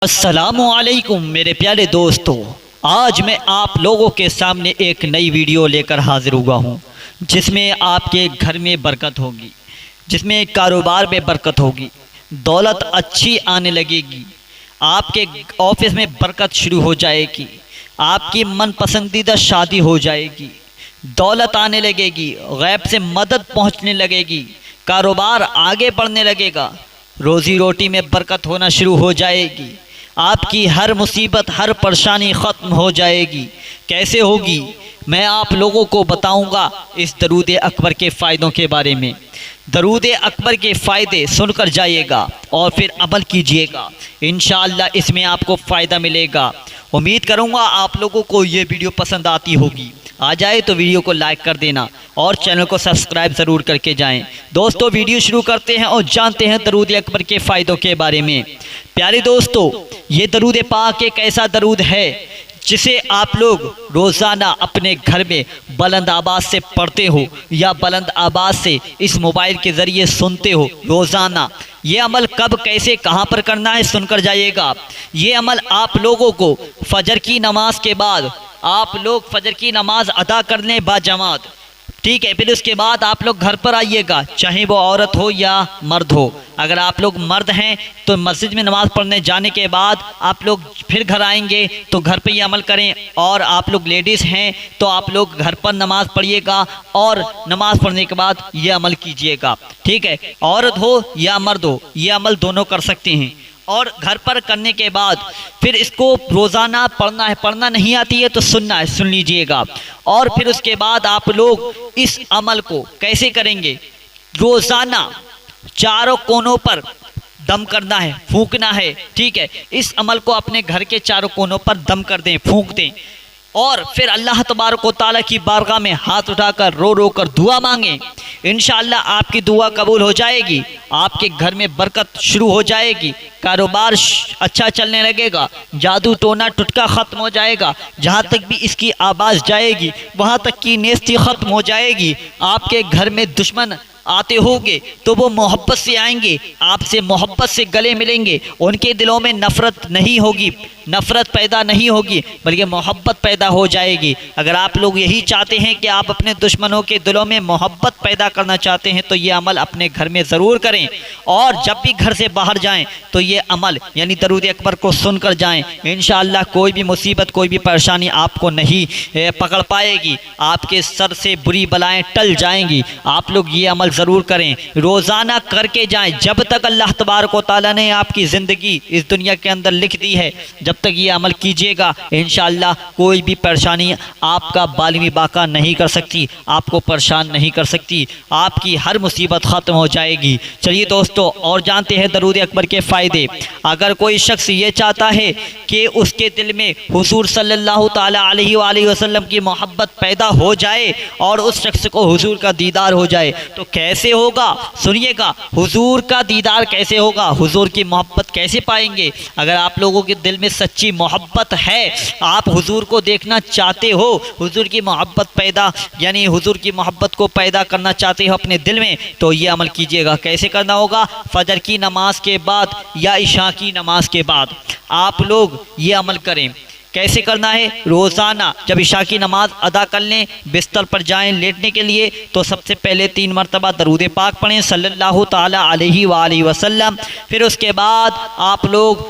अस्सलामुअलैकुम मेरे प्यारे दोस्तों, आज मैं आप लोगों के सामने एक नई वीडियो लेकर हाजिर हुआ हूँ जिसमें आपके घर में बरकत होगी, जिसमें कारोबार में बरकत होगी, दौलत अच्छी आने लगेगी, आपके ऑफिस में बरकत शुरू हो जाएगी, आपकी मन पसंदीदा शादी हो जाएगी, दौलत आने लगेगी, गैब से मदद पहुँचने लगेगी, कारोबार आगे बढ़ने लगेगा, रोज़ी रोटी में बरकत होना शुरू हो जाएगी, आपकी हर मुसीबत हर परेशानी ख़त्म हो जाएगी। कैसे होगी मैं आप लोगों को बताऊंगा इस दरूद अकबर के फ़ायदों के बारे में। दरूद अकबर के फ़ायदे सुनकर जाइएगा और फिर अमल कीजिएगा, इंशाअल्लाह इसमें आपको फ़ायदा मिलेगा। उम्मीद करूंगा आप लोगों को ये वीडियो पसंद आती होगी। आ जाए तो वीडियो को लाइक कर देना और चैनल को सब्सक्राइब ज़रूर करके जाएं। दोस्तों वीडियो शुरू करते हैं और जानते हैं दरूद अकबर के फ़ायदों के बारे में। प्यारे दोस्तों, ये दरूद पाक एक ऐसा दरूद है जिसे आप लोग रोज़ाना अपने घर में बुलंद आवाज़ से पढ़ते हो या बुलंद आवाज़ से इस मोबाइल के ज़रिए सुनते हो रोज़ाना। ये अमल कब कैसे कहाँ पर करना है सुनकर जाइएगा। ये अमल आप लोगों को फजर की नमाज के बाद आप लोग फजर की नमाज अदा कर लें बाजमात, ठीक है। फिर उसके बाद आप लोग घर पर आइएगा, चाहे वो औरत हो या मर्द हो। अगर आप लोग मर्द हैं तो मस्जिद में नमाज़ पढ़ने जाने के बाद आप लोग फिर घर आएंगे तो घर पे ये अमल करें, और आप लोग लेडीज़ हैं तो आप लोग घर पर नमाज़ पढ़िएगा और नमाज़ पढ़ने के बाद ये अमल कीजिएगा, ठीक है। औरत हो या मर्द हो ये अमल दोनों कर सकते हैं। और घर पर करने के बाद फिर इसको रोज़ाना पढ़ना है, पढ़ना नहीं आती है तो सुनना है, सुन लीजिएगा। और फिर उसके बाद आप लोग इस अमल को कैसे करेंगे, रोज़ाना चारों कोनों पर दम करना है, फूंकना है, ठीक है। इस अमल को अपने घर के चारों कोनों पर दम कर दें, फूंक दें, और फिर अल्लाह तबारक व तआला की बारगाह में हाथ उठाकर रो रो कर दुआ मांगें। इंशाअल्लाह आपकी दुआ कबूल हो जाएगी, आपके घर में बरकत शुरू हो जाएगी, कारोबार अच्छा चलने लगेगा, जादू टोना टुटका ख़त्म हो जाएगा, जहाँ तक भी इसकी आवाज़ जाएगी वहाँ तक की नेस्ती ख़त्म हो जाएगी। आपके घर में दुश्मन आते होंगे तो वो मोहब्बत से आएंगे, आपसे मोहब्बत से गले मिलेंगे, उनके दिलों में नफ़रत नहीं होगी, नफ़रत पैदा नहीं होगी बल्कि मोहब्बत पैदा हो जाएगी। अगर आप लोग यही चाहते हैं कि आप अपने दुश्मनों के दिलों में मोहब्बत पैदा करना चाहते हैं तो ये अमल अपने घर में ज़रूर करें, और जब भी घर से बाहर जाएं तो ये अमल यानी दरूद अकबर को सुनकर जाएं। इंशाअल्लाह कोई भी मुसीबत कोई भी परेशानी आपको नहीं पकड़ पाएगी, आपके सर से बुरी बलाएँ टल जाएंगी। आप लोग ये अमल ज़रूर करें, रोज़ाना करके जाएं जब तक अल्लाह तबारक व तआला ने आपकी ज़िंदगी इस दुनिया के अंदर लिख दी है। जब तक ये अमल कीजिएगा इंशाअल्लाह कोई भी परेशानी आपका बालिमी बाका नहीं कर सकती, आपको परेशान नहीं कर सकती, आपकी हर मुसीबत ख़त्म हो जाएगी। चलिए दोस्तों और जानते हैं दरूद अकबर के फ़ायदे। अगर कोई शख्स ये चाहता है कि उसके दिल में हुज़ूर सल्लल्लाहु ताला अलैहि वसल्लम की मोहब्बत पैदा हो जाए और उस शख्स को हुज़ूर का दीदार हो जाए तो कैसे होगा, सुनिएगा। हुजूर का दीदार कैसे होगा, हुजूर की मोहब्बत कैसे पाएंगे। अगर आप लोगों के दिल में सच्ची मोहब्बत है, आप हुजूर को देखना चाहते हो, हुजूर की मोहब्बत पैदा यानी हुजूर की मोहब्बत को पैदा करना चाहते हो अपने दिल में, तो ये अमल कीजिएगा। कैसे करना होगा, फजर की नमाज के बाद या इशा की नमाज के बाद आप लोग ये अमल करें। कैसे करना है, रोज़ाना जब इशा की नमाज़ अदा कर लें, बिस्तर पर जाएं लेटने के लिए तो सबसे पहले 3 मरतबा दरूद पाक पढ़ें सल्लल्लाहु ताला अलैहि वसल्लम। फिर उसके बाद आप लोग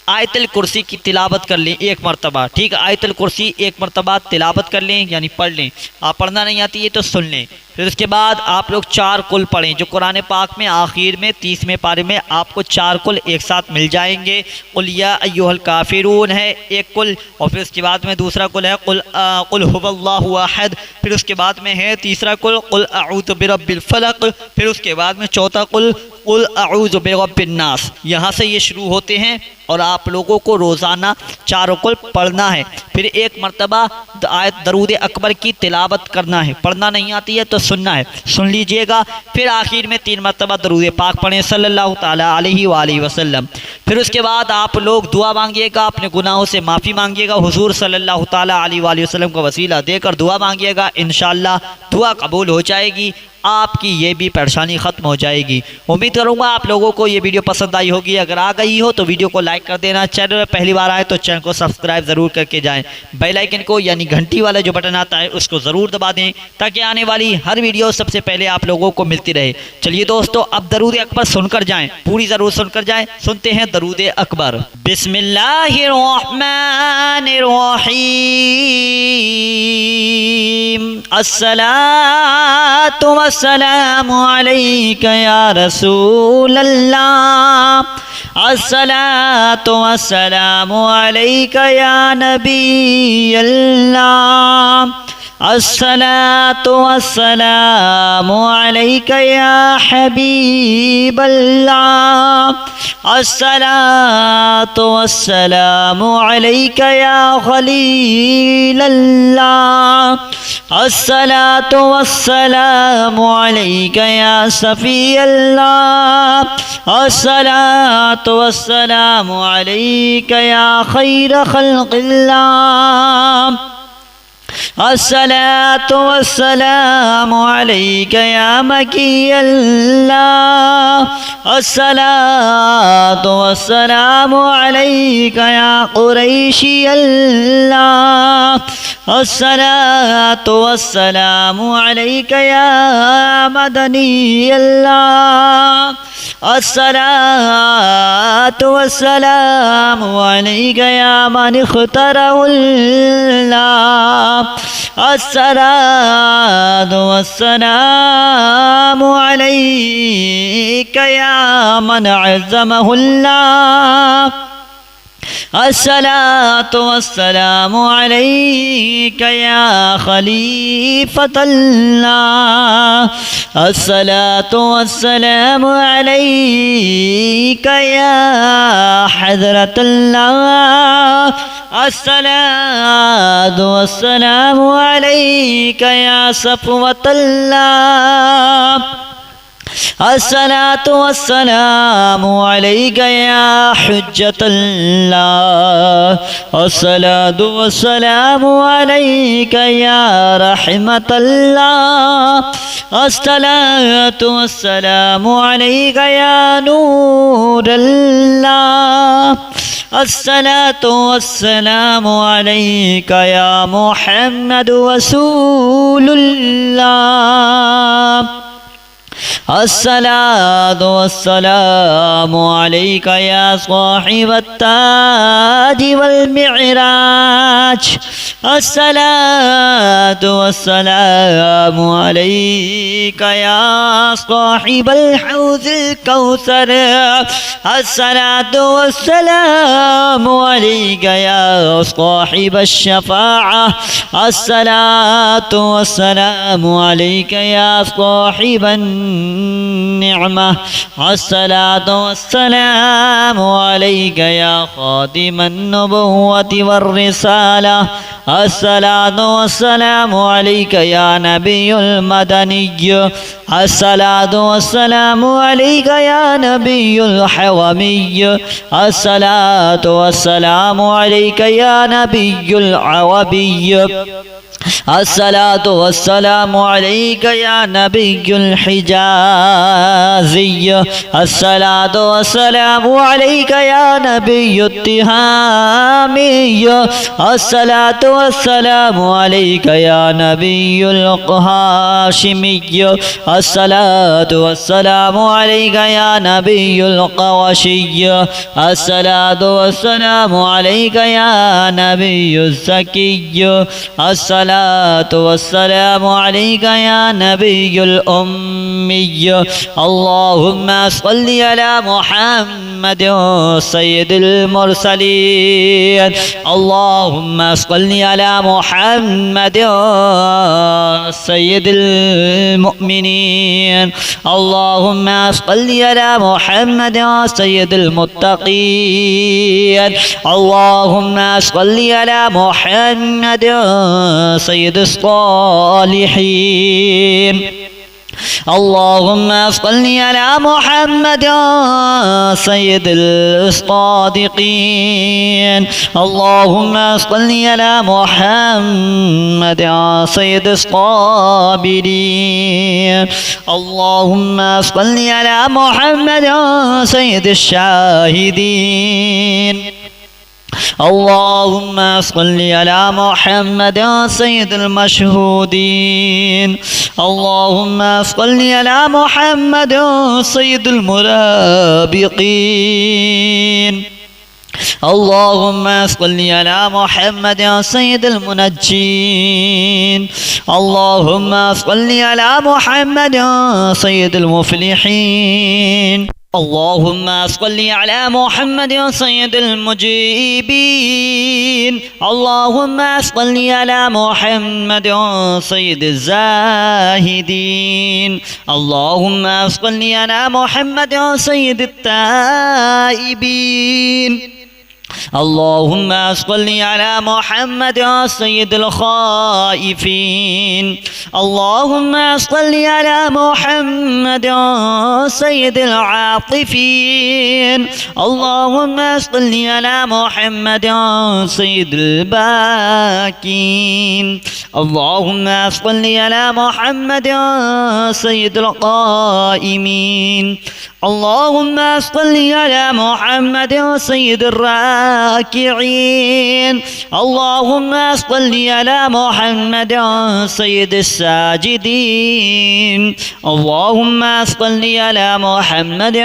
आयतुल कुर्सी की तिलावत कर लें 1 मरतबा, ठीक है। आयतुल कुर्सी 1 मरतबा तिलावत कर लें यानी पढ़ लें, आप पढ़ना नहीं आती है तो सुन लें। फिर उसके बाद आप लोग 4 कुल पढ़ें, जो कुरान पाक में आखिर में 30वें पारे में आपको 4 कुल एक साथ मिल जाएंगे। कुल या अय्युहल काफिरून है 1 कुल, और फिर उसके बाद में दूसरा कुल है कुल हुवल्लाहु अहद, फिर उसके बाद में है तीसरा कुल अऊज़ु बिरब्बिल फलक, फिर उसके बाद में चौथा कुल अऊज़ु बिरब्बिन नास। यहाँ से ये शुरू होते हैं और आप लोगों को रोज़ाना 4 कुल पढ़ना है। फिर 1 मरतबा आयत दरूद अकबर की तिलावत करना है, पढ़ना नहीं आती है तो सुनना है, सुन लीजिएगा। फिर आखिर में 3 मरतबा दरूद पाक पढ़ें सल्लल्लाहु ताला अलैहि वसल्लम। फिर उसके बाद आप लोग दुआ मांगिएगा, अपने गुनाहों से माफ़ी मांगिएगा, हुजूर सल्लल्लाहु ताला अलैहि वसल्लम का वसीला देकर दुआ मांगिएगा, इंशाअल्लाह दुआ कबूल हो जाएगी। आपकी ये भी परेशानी ख़त्म हो जाएगी। उम्मीद करूँगा आप लोगों को ये वीडियो पसंद आई होगी। अगर आ गई हो तो वीडियो को लाइक कर देना। चैनल में पहली बार आए तो चैनल को सब्सक्राइब ज़रूर करके जाएँ। बेल आइकन को यानी घंटी वाला जो बटन आता है उसको ज़रूर दबा दें ताकि आने वाली हर वीडियो सबसे पहले आप लोगों को मिलती रहे। चलिए दोस्तों, अब दरूद अकबर सुनकर जाएँ, पूरी ज़रूर सुनकर जाएँ। सुनते हैं दरूद अकबर। बिस्मिल्लाहिर्रहमानिर्रहीम। अस्सलातु वस्सलामु अलैका या रसूल अल्लाह। अस्सलातु वस्सलामु अलैका या नबी अल्लाह। अस्सलातु वस्सलामु अलैका या हबीब अल्लाह। अस्सलातु वस्सलामु अलैका या खलील अल्लाह। अस्सलातु वस्सलामु अलैका या सफ़ी अल्लाह। अस्सलातु वस्सलामु अलैका या खैर खल्क़िल्लाह। अस्सलातु वस्सलामु अलैका या मकी अल्लाह। अस्सलातु वस्सलामु अलैका या कुरैशी अल्लाह। अस्सलातु वस्सलामु अलैका या मदनी अल्लाह। अस्सलातु वस्सलामु अलैका या मन इख्तरहुल्लाह। अस्सलातु वस्सलामु अलैका या मन अज़्ज़महुल्लाह। अस्सलातु वस्सलामु अलैका या खलीफतल्लाह। अस्सलातु वस्सलामु अलैका या हज़रतल्लाह। अस्सलातु वस्सलामु अलैका या सफ़वतल्लाह। अस्सलातु वस्सलामु अलैका या हुज्जतल्लाह। अस्सलातु वस्सलामु अलैका या रहमतल्लाह। अस्सलातु वस्सलामु अलैका या नूरल्लाह। अस्सलातु वस्सलामु अलैका या मुहम्मद रसूलुल्लाह। अस्सलातु वस्सलामु अलैका या साहिबत्ताज वल मिअराज। अस्सलातु वस्सलामु अलैका या साहिबल हौज़िल कौसर। अस्सलातु वस्सलामु अलैका या साहिबश शफ़ाअह। अस्सलातु वस्सलामु अलैका या साहिबन निअमा। अस्सलातु वस्सलामु अलैका या खादिमन नबुव्वति वर्रिसाला। अस्सलातु वस्सलामु अलैका या नबियुल मदनिय्य। अस्सलातु वस्सलामु अलैका या नबियुल हवमिय्य। अस्सलातु वस्सलामु अलैका या नबियुल अवबिय्य। अस्सलातु वस्सलामु अलैका या नबियुल हिजाज़िय्य। अस्सलातु वस्सलामु अलैका या नबियुत तिहामिय्य। अस्सलातु वस्सलामु अलैका या नबियुल हाशिमिय्य। अस्सलातु वस्सलामु अलैका या नबियुल क़वशिय्य। अस्सलातु वस्सलामु अलैका या नबियुज़ ज़किय्य। अस्सलातु वस्सलामु अलैका या नबियुल उम्मिय्य। अल्लाहुम्मा सल्लि अला मुहम्मद सय्यिदिल मुरसलीन। अल्लाहुम्मा सल्लि अला मुहम्मद सय्यिदिल मुमिनीन। अल्लाहुम्मा सल्लि अला मुहम्मद सय्यिदिल मुत्तक़ीन। अल्लाहुम्मा सल्लि अला मुहम्मद सय्यिदिस सालिहीन। اللهم صل على محمد سيد الصادقين. اللهم صل على محمد سيد الصابرين. اللهم صل على محمد سيد الشاهدين. اللهم صل على محمد سيد المشهودين. اللهم صل على محمد سيد المرابقين. اللهم صل على محمد سيد المنجين. اللهم صل على محمد سيد المفلحين. اللهم صل على محمد سيد المجيبين. اللهم صل على محمد سيد الزاهدين. اللهم صل على محمد سيد التائبين. اللهم صل على محمد سيد الخائفين. اللهم صل على محمد سيد العاطفين. اللهم صل على محمد سيد الباكين. اللهم صل على محمد سيد القائمين. اللهم صل على محمد سيد الراكعين. اللهم صل على محمد سيد الساجدين. اللهم صل على محمد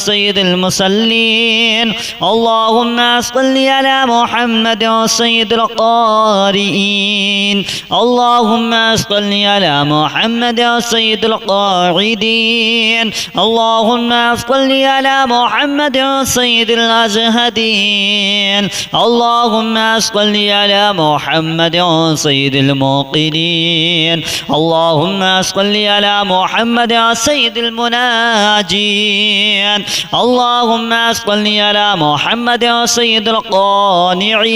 سيد المصلين. اللهم صل على محمد سيد القارئين. اللهم صل على محمد سيد القاعدين. اللهم صل على محمد سيد الأزهدين. اللهم صل على محمد سيد الموقنين. اللهم صل على محمد سيد المناجين. اللهم صل على محمد سيد القانعين.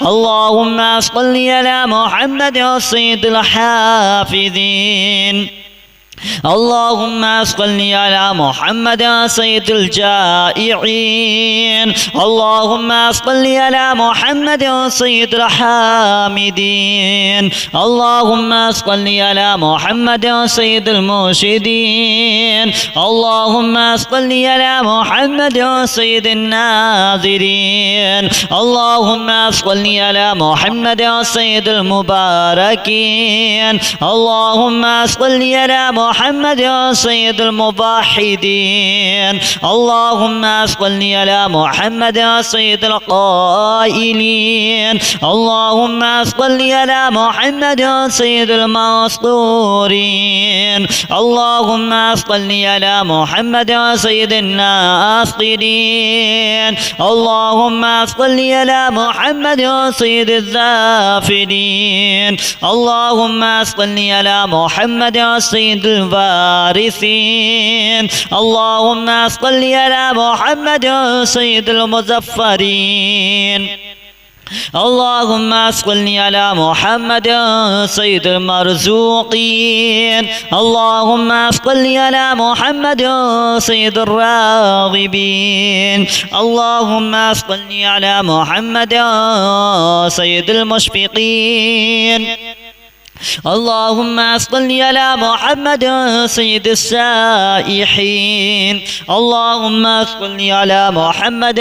اللهم صل على محمد سيد الحافظين. اللهم صل على محمد سيد الجائعين. اللهم صل على محمد سيد الحامدين. اللهم صل على محمد سيد المرشدين. اللهم صل على محمد سيد الناظرين. اللهم صل على محمد سيد المباركين. اللهم صل على محمد سيد الموحدين. اللهم صل على محمد سيد القائلين. اللهم صل على محمد سيد المنصورين. اللهم صل على محمد سيد الناصرين. اللهم صل على محمد سيد الذافرين. اللهم صل على محمد سيد الوارثين. اللهم صل على محمد سيد المظفرين. اللهم صل على محمد سيد المرزوقين. اللهم صل على محمد سيد الراغبين. اللهم صل على محمد سيد المشفقين. اللهم صل على محمد سيد السائحين. اللهم صل على محمد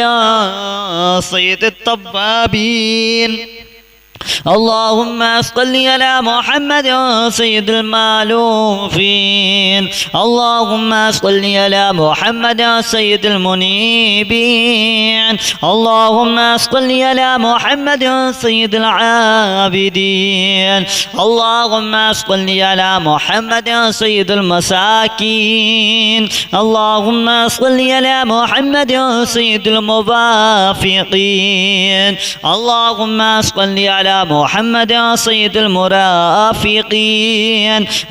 سيد التوابين. اللهم صل على محمد سيد المالوفين. اللهم صل على محمد سيد المنيبين. اللهم صل على محمد سيد العابدين. اللهم صل على محمد سيد المساكين. اللهم صل على محمد سيد الموافقين. اللهم صل على على محمد سيد المرافقين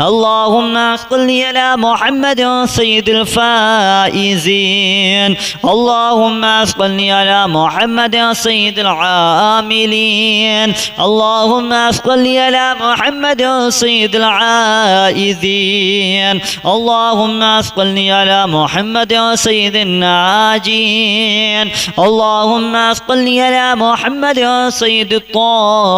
اللهم صل على محمد سيد الفائزين اللهم صل على محمد سيد العاملين اللهم صل على محمد سيد العائذين اللهم صل على محمد سيد الناجين اللهم صل على محمد سيد الطاهرين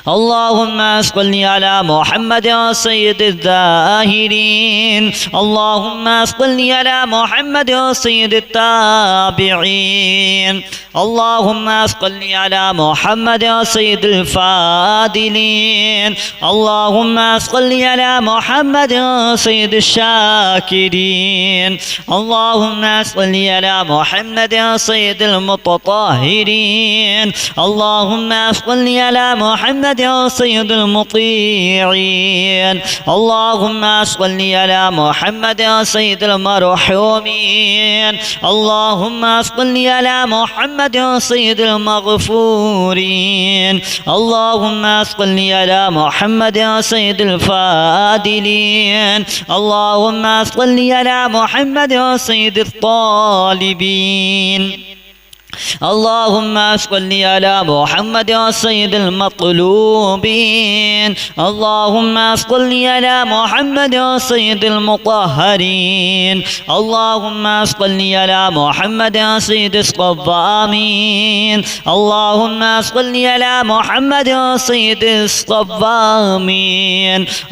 اللهم صل على محمد سيد الذاهرين اللهم صل على محمد سيد التابعين اللهم صل على محمد سيد الفاضلين اللهم صل على محمد سيد الشاكرين اللهم صل على محمد سيد المتطهرين اللهم صل على محمد سيد المطيعين اللهم صل على محمد سيد المرحومين اللهم صل على محمد سيد المغفورين اللهم صل على محمد سيد الفاضلين اللهم صل على محمد سيد الطالبين اللهم صل على محمد سيد المطلوبين اللهم صل على محمد سيد المطهرين اللهم صل على محمد سيد الصوامين اللهم صل على محمد سيد الصوامين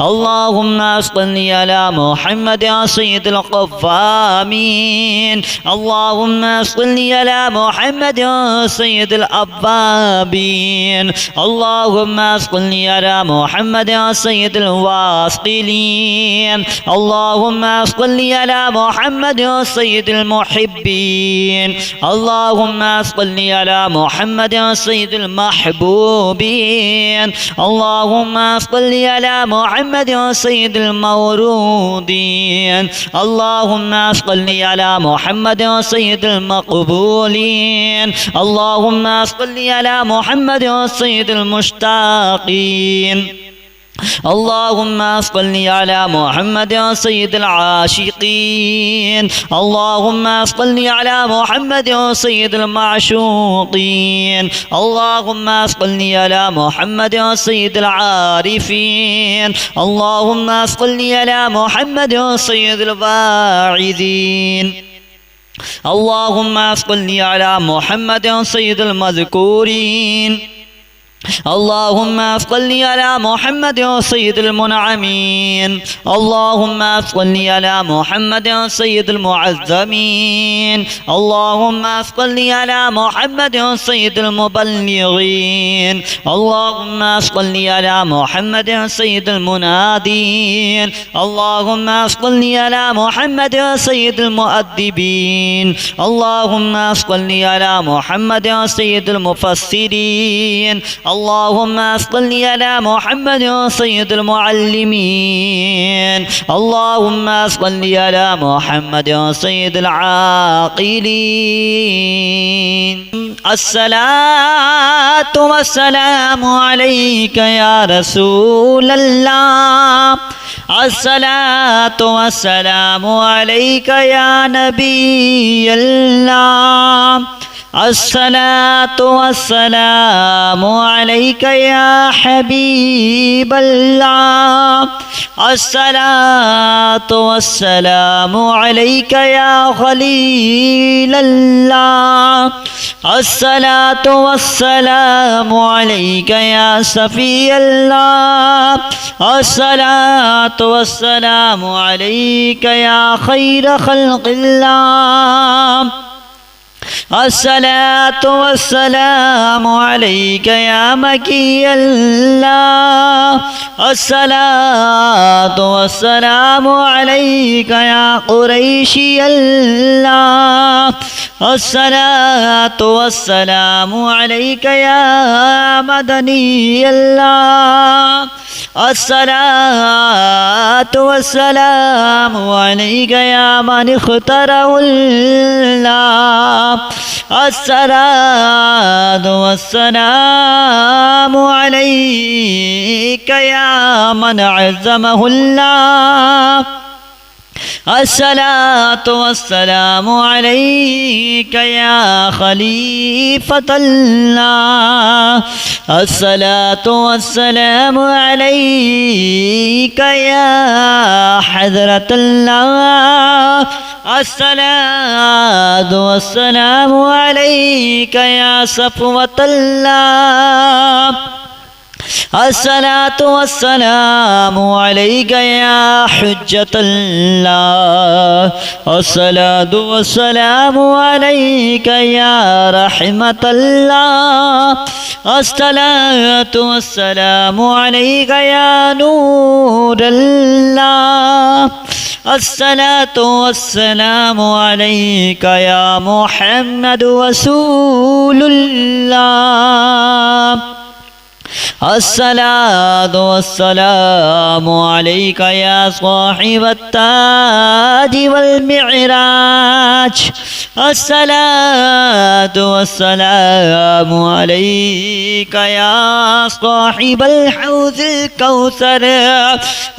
اللهم صل على محمد سيد القوامين اللهم صل على محمد سيد الأبابين اللهم صل على محمد سيد الواصلين اللهم صل على محمد سيد المحبين اللهم صل على محمد سيد المحبوبين اللهم صل على محمد سيد المورودين اللهم صل على محمد سيد المقبولين اللهم صل على محمد سيد المشتاقين اللهم صل على محمد سيد العاشقين اللهم صل على محمد سيد المعشوقين اللهم صل على محمد سيد العارفين اللهم صل على محمد سيد الواعظين اللهم صل على محمد سيد المذكورين اللهم صل على محمد سيد المنعمين اللهم صل على محمد سيد المعظمين اللهم صل على محمد سيد المبلغين اللهم صل على محمد سيد المنادين اللهم صل على محمد سيد المؤدبين اللهم صل على محمد سيد المفسرين اللهم صل على محمد سيد المعلمين اللهم صل على محمد سيد العاقلين الصلاة والسلام عليك يا رسول الله الصلاة والسلام عليك يا نبي الله الصلاة والسلام عليك يا حبيب الله الصلاة والسلام عليك يا خليل الله الصلاة والسلام عليك يا صفي الله الصلاة والسلام عليك يا خير خلق الله الصلاة والسلام عليك يا مكي الله الصلاة والسلام عليك يا قريشي الله الصلاة والسلام عليك يا مدني الله الصلاة والسلام عليك يا من اختاره الله अस्सलातु वस्सलामु अलैका या मन अज़्ज़महुल्लाह अस्सलातु वस्सलामु अलैका या खलीफतल्लाह अस्सलातु वस्सलामु अलैका या हज़रतल्लाह अस्सलातु वस्सलामु अलैका या सफ़वतल्लाह अस्सलातु वस्सलामु अलैका या हुज्जतल्लाह अस्सलातु वस्सलामु अलैका या रहमतल्लाह अस्सलातु वस्सलामु अलैका या नूरल्लाह अस्सलातु वस्सलामु अलैका या मुहम्मद रसूलुल्लाह अस्सलातु वस्सलामु अलैका या साहिबत्ताज वल मिअराज अस्सलातु वस्सलामु अलैका या साहिबल हौज़िल कौसर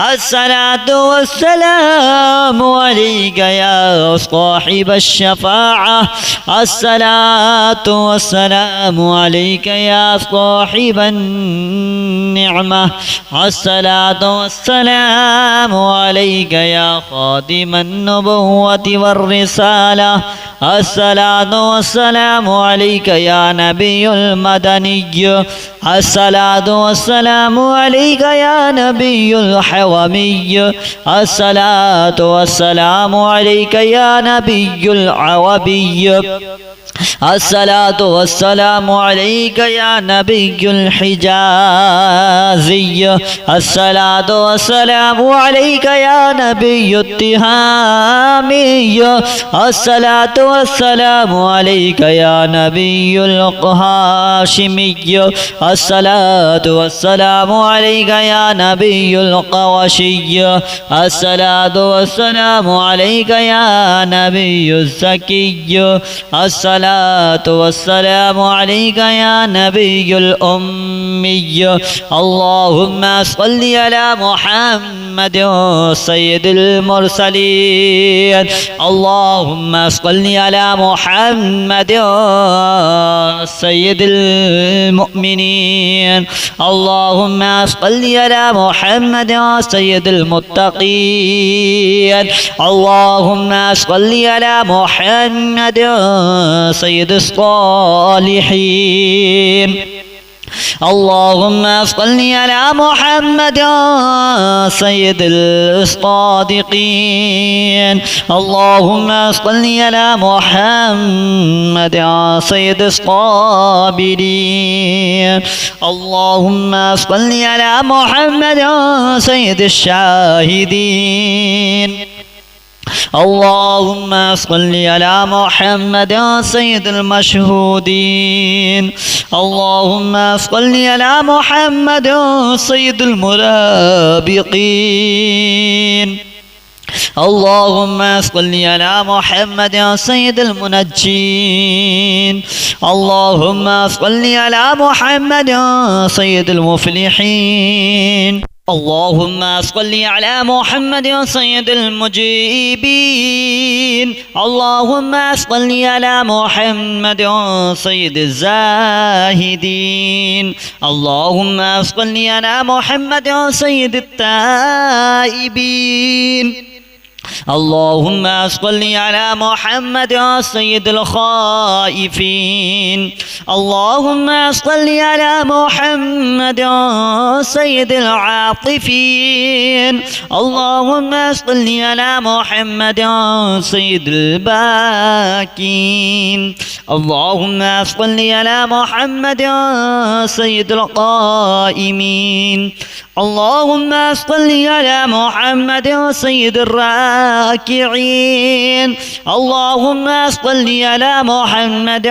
अस्सलातु वस्सलामु अलैका या साहिबश शफ़ाअह अस्सलातु वस्सलामु अलैका या साहिबन निअमा अस्सलातु वस्सलामु अलैका या खातिमन नबुव्वति वर्रिसाला अस्सलातु वस्सलामु अलैका या नबियुल मदनिय्य अस्सलातु वस्सलामु अलैका या नबियुल हवमिय्य अस्सलातु वस्सलामु अलैका या नबियुल अवबिय्य अस्सलातु वस्सलामु अलैका या नबियुल हिजाज़िय्य अस्सलातु वस्सलामु अलैका या नबियुत तिहामिय्य अस्सलातु वस्सलामु अलैका या नबियुल हाशिमिय्य अस्सलातु वस्सलामु अलैका या नबियुल क़वशिय्य अस्सलातु वस्सलामु अलैका या नबियुज़ ज़किय्य अस्सलातु वस्सलामु अलैका या नबियुल उम्मिय्य अल्लाहुम्मा सल्लि अला मुहम्मद सय्यिदिल मुरसलीन अल्लाहुम्मा सल्लि अला मुहम्मद सय्यिदिल मुमिनीन अल्लाहुम्मा सल्लि अला मुहम्मद सय्यिदिल मुत्तक़ीन अल्लाहुम्मा सल्लि अला मुहम्मद सय्यिदिस सालिहीन اللهم صل على محمد سيد الصادقين اللهم صل على محمد سيد الصابرين اللهم صل على محمد سيد الشاهدين اللهم صل على محمد سيد المشهودين اللهم صل على محمد سيد المرابقين اللهم صل على محمد سيد المنجين اللهم صل على محمد سيد المفلحين اللهم صل على محمد سيد المجيبين اللهم صل على محمد سيد الزاهدين اللهم صل على محمد سيد التائبين اللهم صل على محمد سيد الخائفين اللهم صل على محمد سيد العاطفين اللهم صل على محمد سيد الباكين اللهم صل على محمد سيد القائمين اللهم صل على محمد سيد الراكعين. اللهم صل على محمد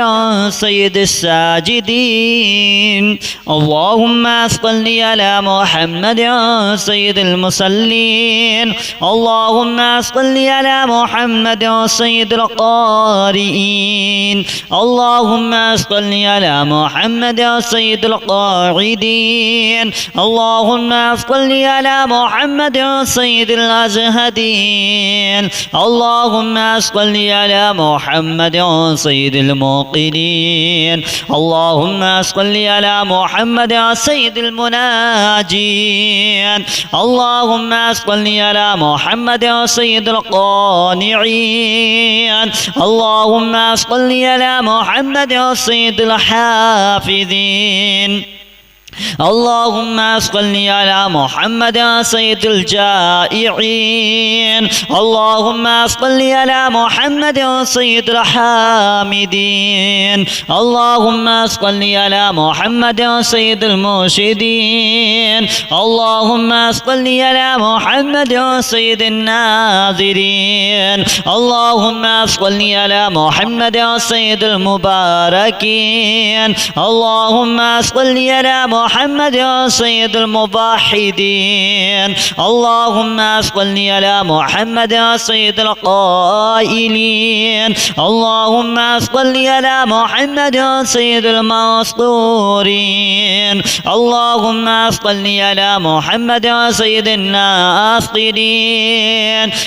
سيد الساجدين. اللهم صل على محمد سيد المصلين. اللهم صل على محمد سيد القارئين. اللهم صل على محمد سيد القاعدين. اللهم صل على محمد سيد الأزهدين. اللهم صل على محمد سيد الموقنين. اللهم صل على محمد سيد المناجين. اللهم صل على محمد سيد القانعين. اللهم صل على محمد سيد الحافظين. اللهم صل على محمد سيد الجائعين. اللهم صل على محمد سيد الحامدين. اللهم صل على محمد سيد المرشدين. اللهم صل على محمد سيد الناظرين. اللهم صل على محمد سيد المباركين. اللهم صل على محمد سيد الموحدين. اللهم صل على محمد سيد القائلين. اللهم صل على محمد سيد المسطورين. اللهم صل على محمد سيد الناصرين.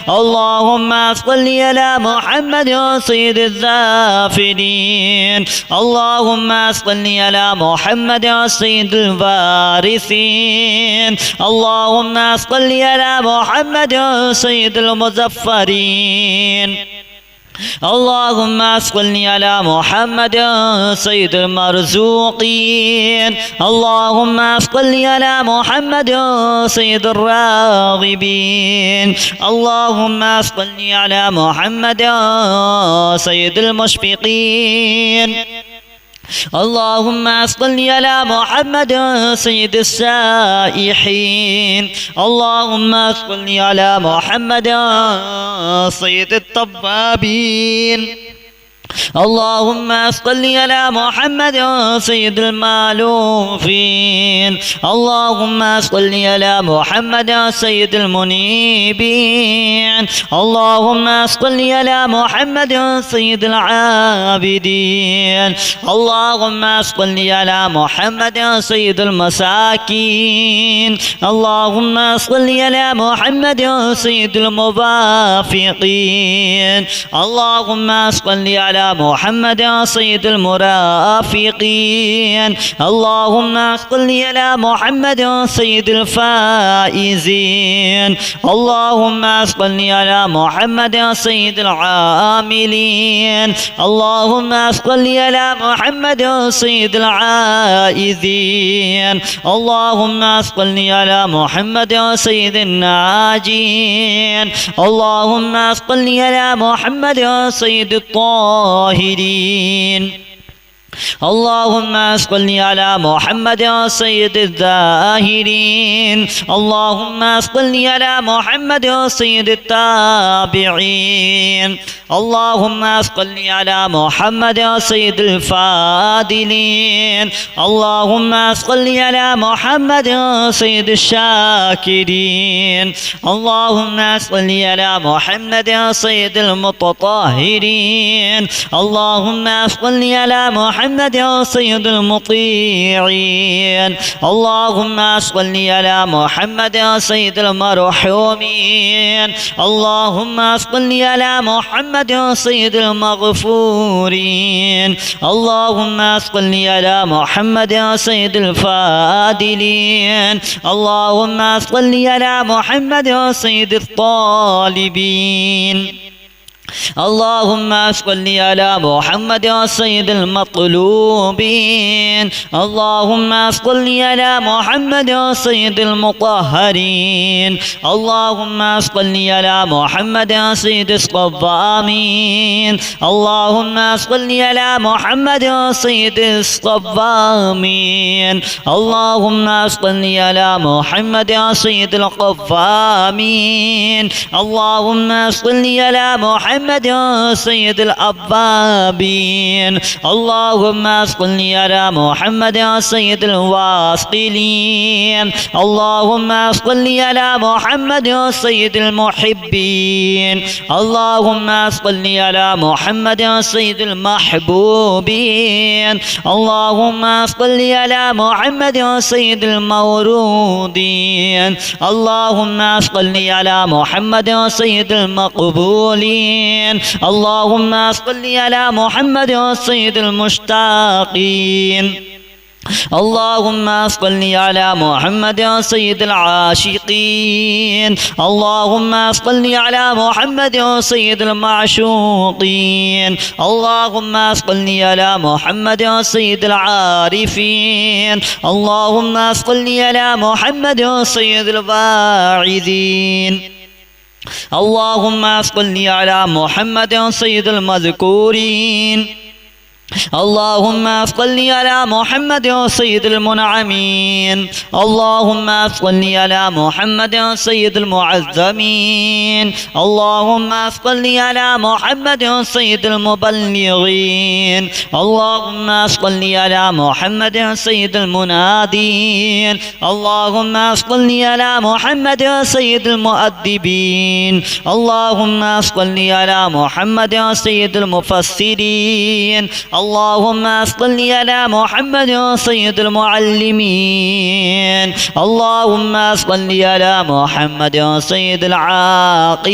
اللهم صل على محمد سيد الذافرين. اللهم صل على محمد سيد الوارثين. اللهم صل على محمد سيد المظفرين. اللهم صل على محمد سيد المرزوقين. اللهم صل على محمد سيد الراغبين. اللهم صل على محمد سيد المشفقين. اللهم صل على محمد سيد السائحين. اللهم صل على محمد سيد التوابين. اللهم صل على محمد سيد المالوفين. اللهم صل على محمد سيد المنيبين. اللهم صل على محمد سيد العابدين. اللهم صل على محمد سيد المساكين. اللهم صل على محمد سيد الموافقين. اللهم صل على محمد سيد المرافقين. اللهم صل على محمد سيد الفائزين. اللهم صل على محمد سيد العاملين. اللهم صل على محمد سيد العائذين. اللهم صل على محمد سيد الناجين. اللهم صل على محمد سيد الطاهرين. اللهم صل على محمد سيد الذاهرين. اللهم صل على محمد سيد التابعين. اللهم صل على محمد سيد الفاضلين. اللهم صل على محمد سيد الشاكرين. اللهم صل على محمد سيد المتطهرين. اللهم صل على محمد سيد المطيعين. اللهم صل على محمد سيد المرحومين. اللهم صل على محمد سيد المغفورين. اللهم صل على محمد سيد الفاضلين. اللهم صل على محمد سيد الطالبين. اللهم صل على محمد سيد المطلوبين. اللهم صل على محمد سيد المطهرين. اللهم صل على محمد سيد الصوامين. اللهم صل على محمد سيد الصوامين. اللهم صل على محمد سيد القوامين. اللهم صل على محمد سيد الأوابين. اللهم صل على محمد سيد الواصلين. اللهم صل على محمد سيد المحبين. اللهم صل على محمد سيد المحبوبين. اللهم صل على محمد سيد المورودين. اللهم صل على محمد سيد المقبولين. اللهم صل على محمد سيد المشتاقين. اللهم صل على محمد سيد العاشقين. اللهم صل على محمد سيد المعشوقين. اللهم صل على محمد سيد العارفين. اللهم صل على محمد سيد الواعظين. اللهم صل على محمد سيد المذكورين. اللهم صل على محمد سيد المنعمين. اللهم صل على محمد سيد المعظمين. اللهم صل على محمد سيد المبلغين. اللهم صل على محمد سيد المنادين. اللهم صل على محمد سيد المؤدبين. اللهم صل على محمد سيد المفسرين. اللهم صل على محمد سيد المعلمين. اللهم صل على محمد سيد العاقلين.